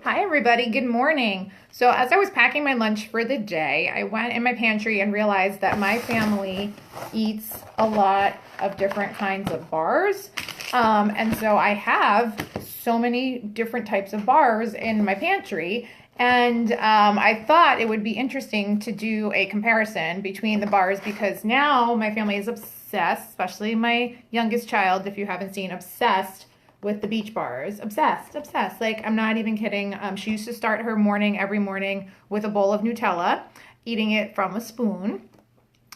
Hi everybody, good morning. So as I was packing my lunch for the day, I went in my pantry and realized that my family eats a lot of different kinds of bars. And so I have so many different types of bars in my pantry. And I thought it would be interesting to do a comparison between the bars because now my family is obsessed, especially my youngest child, if you haven't seen, obsessed with the beach bars. Obsessed. Like, I'm not even kidding. She used to start her morning every morning with a bowl of Nutella, eating it from a spoon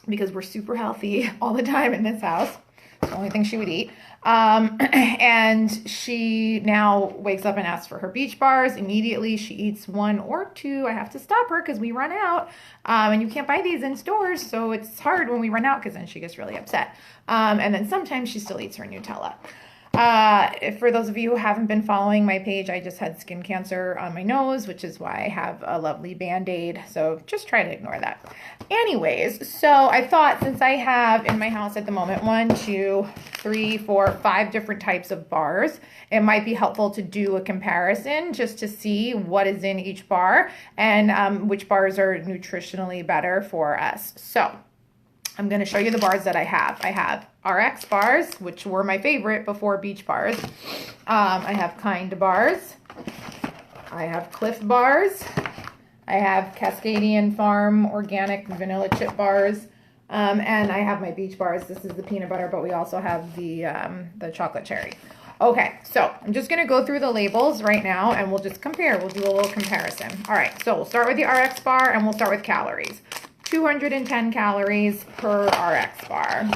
because we're super healthy all the time in this house. It's the only thing she would eat. And she now wakes up and asks for her beach bars. Immediately, she eats one or two. I have to stop her because we run out. And you can't buy these in stores, so it's hard when we run out because then she gets really upset. And then sometimes she still eats her Nutella. For those of you who haven't been following my page, I just had skin cancer on my nose, which is why I have a lovely Band-Aid. So just try to ignore that. Anyways, so I thought since I have in my house at the moment 1, 2, 3, 4, 5 different types of bars, it might be helpful to do a comparison just to see what is in each bar and which bars are nutritionally better for us. So I'm going to show you the bars that I have. I have RX bars, which were my favorite before beach bars. I have Kind bars. I have Cliff bars. I have Cascadian Farm organic vanilla chip bars. And I have my beach bars. This is the peanut butter, but we also have the chocolate cherry. Okay, so I'm just going to go through the labels right now and we'll just compare. We'll do a little comparison. All right, so we'll start with the RX bar and we'll start with calories. 210 calories per RX bar,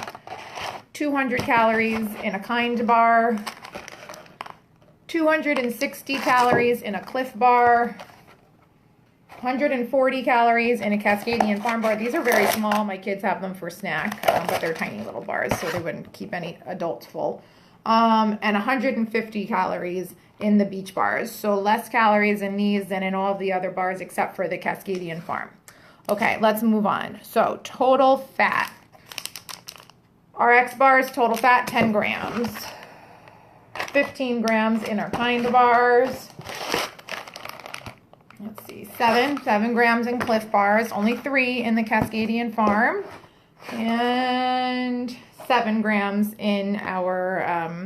200 calories in a Kind bar, 260 calories in a Cliff bar, 140 calories in a Cascadian Farm bar. These are very small. My kids have them for snack, but they're tiny little bars, so they wouldn't keep any adults full. And 150 calories in the beach bars. So less calories in these than in all of the other bars except for the Cascadian Farm. Okay, let's move on. So total fat. RX bars, total fat, 10 grams. 15 grams in our Kind bars. Let's see, 7 grams in Cliff bars. Only 3 in the Cascadian Farm. And 7 grams in our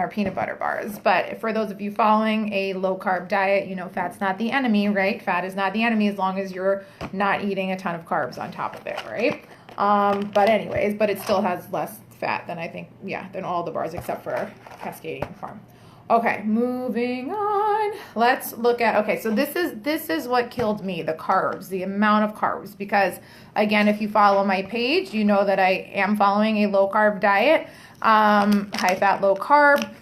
peanut butter bars. But for those of you following a low-carb diet, you know fat's not the enemy, right? Fat is not the enemy as long as you're not eating a ton of carbs on top of it, right? But anyways, but it still has less fat than I think, than all the bars except for Cascadian Farm. Okay, moving on. Let's look at, okay, so this is what killed me, the carbs, the amount of carbs, because again, if you follow my page, you know that I am following a low-carb diet. High fat, low carb,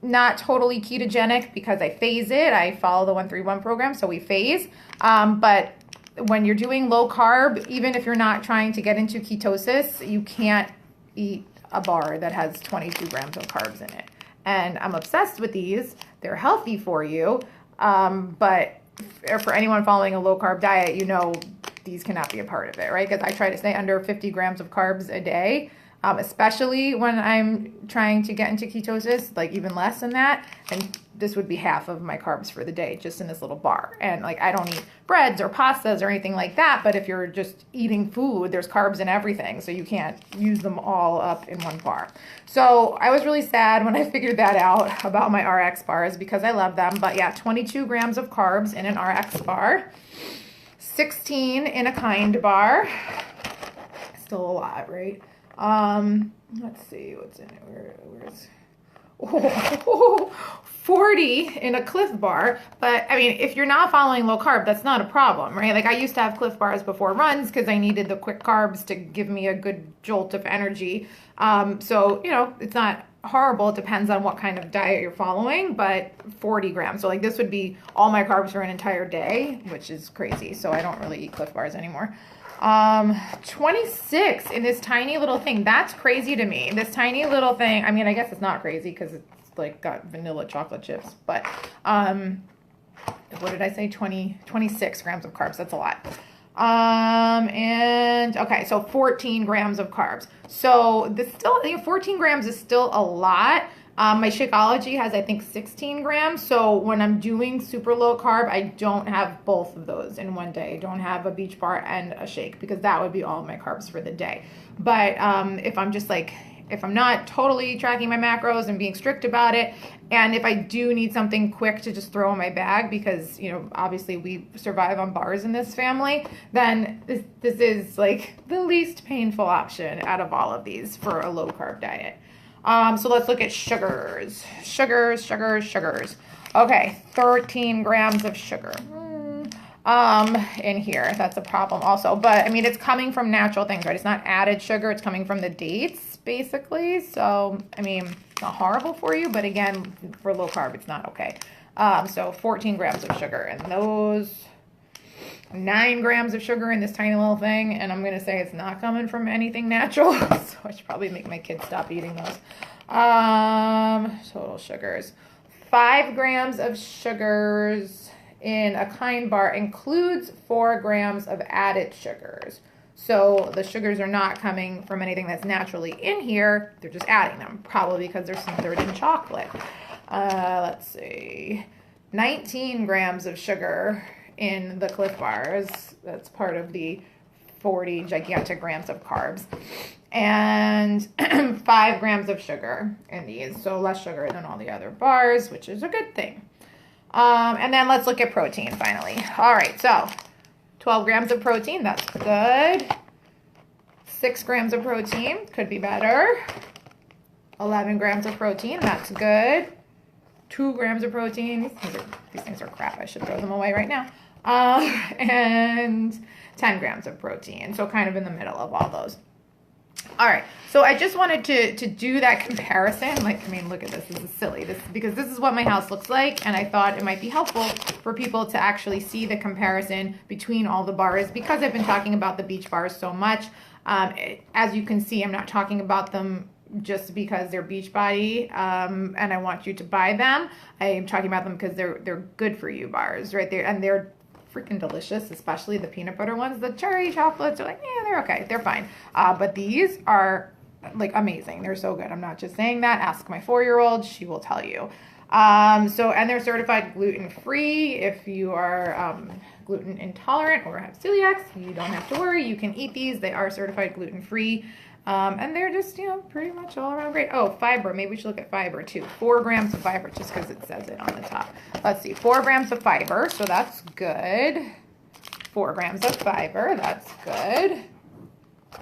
not totally ketogenic because I phase it. I follow the 131 program, so we phase. But when you're doing low carb, even if you're not trying to get into ketosis, you can't eat a bar that has 22 grams of carbs in it. And I'm obsessed with these. They're healthy for you. But for anyone following a low carb diet, you know these cannot be a part of it, right? Because I try to stay under 50 grams of carbs a day. Especially when I'm trying to get into ketosis, like even less than that. And this would be half of my carbs for the day, just in this little bar. And like, I don't eat breads or pastas or anything like that. But if you're just eating food, there's carbs in everything. So you can't use them all up in one bar. So I was really sad when I figured that out about my RX bars because I love them. But yeah, 22 grams of carbs in an RX bar, 16 in a Kind bar. Still a lot, right? Let's see what's in it. Where's 40 in a Cliff bar. But I mean, if you're not following low carb, that's not a problem, right? Like I used to have Cliff bars before runs because I needed the quick carbs to give me a good jolt of energy. So, you know, it's not horrible. It depends on what kind of diet you're following, but 40 grams. So like this would be all my carbs for an entire day, which is crazy. So I don't really eat Cliff bars anymore. 26 in this tiny little thing. That's crazy to me. This tiny little thing. I mean, I guess it's not crazy because it's like got vanilla chocolate chips, but, what did I say? 26 grams of carbs. That's a lot. And okay, so 14 grams of carbs. So this still, 14 grams is still a lot. My Shakeology has, I think, 16 grams. So when I'm doing super low carb, I don't have both of those in one day. I don't have a beach bar and a shake because that would be all my carbs for the day. But if I'm just like, if I'm not totally tracking my macros and being strict about it, and if I do need something quick to just throw in my bag because, you know, obviously we survive on bars in this family, then this is like the least painful option out of all of these for a low carb diet. So let's look at sugars. Sugars. Okay, 13 grams of sugar in here. That's a problem also. But I mean, it's coming from natural things, right? It's not added sugar. It's coming from the dates, basically. So, I mean, it's not horrible for you, but again, for low carb, it's not okay. So 14 grams of sugar, and those 9 grams of sugar in this tiny little thing, and I'm gonna say it's not coming from anything natural, so I should probably make my kids stop eating those. Total sugars. 5 grams of sugars in a Kind bar includes 4 grams of added sugars. So the sugars are not coming from anything that's naturally in here, they're just adding them, probably because they're smothered in chocolate. Let's see, 19 grams of sugar in the Cliff Bars. That's part of the 40 gigantic grams of carbs. And 5 grams of sugar in these, so less sugar than all the other bars, which is a good thing. And then let's look at protein finally. All right, so 12 grams of protein, that's good. 6 grams of protein, could be better. 11 grams of protein, that's good. 2 grams of protein, these things are crap, I should throw them away right now. And 10 grams of protein, so kind of in the middle of all those. All right, so I just wanted to do that comparison. Like, I mean, look at this. This is silly. Because this is what my house looks like, and I thought it might be helpful for people to actually see the comparison between all the bars because I've been talking about the beach bars so much. As you can see, I'm not talking about them just because they're Beachbody and I want you to buy them. I am talking about them because they're good for you bars, right there, and they're freaking delicious, especially the peanut butter ones. The cherry chocolates are like, yeah, they're okay, they're fine. But these are like amazing. They're so good. I'm not just saying that. Ask my 4-year-old; she will tell you. And they're certified gluten-free. If you are gluten intolerant or have celiac, you don't have to worry. You can eat these. They are certified gluten-free. And they're just, you know, pretty much all around great. Oh, fiber. Maybe we should look at fiber too. 4 grams of fiber, just because it says it on the top. Let's see. 4 grams of fiber, so that's good. 4 grams of fiber, that's good.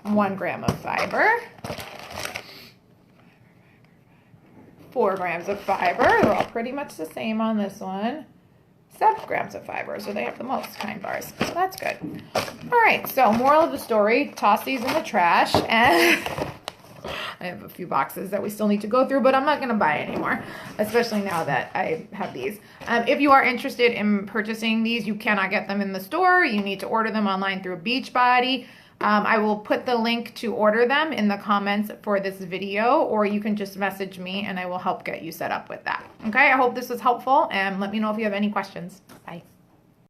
1 gram of fiber. 4 grams of fiber. They're all pretty much the same on this one. 7 grams of fiber, so they have the most Kind bars, so that's good. All right, so moral of the story, toss these in the trash, and I have a few boxes that we still need to go through, but I'm not going to buy anymore, especially now that I have these. If you are interested in purchasing these, you cannot get them in the store. You need to order them online through Beachbody. I will put the link to order them in the comments for this video, or you can just message me and I will help get you set up with that. Okay, I hope this was helpful, and let me know if you have any questions. Bye.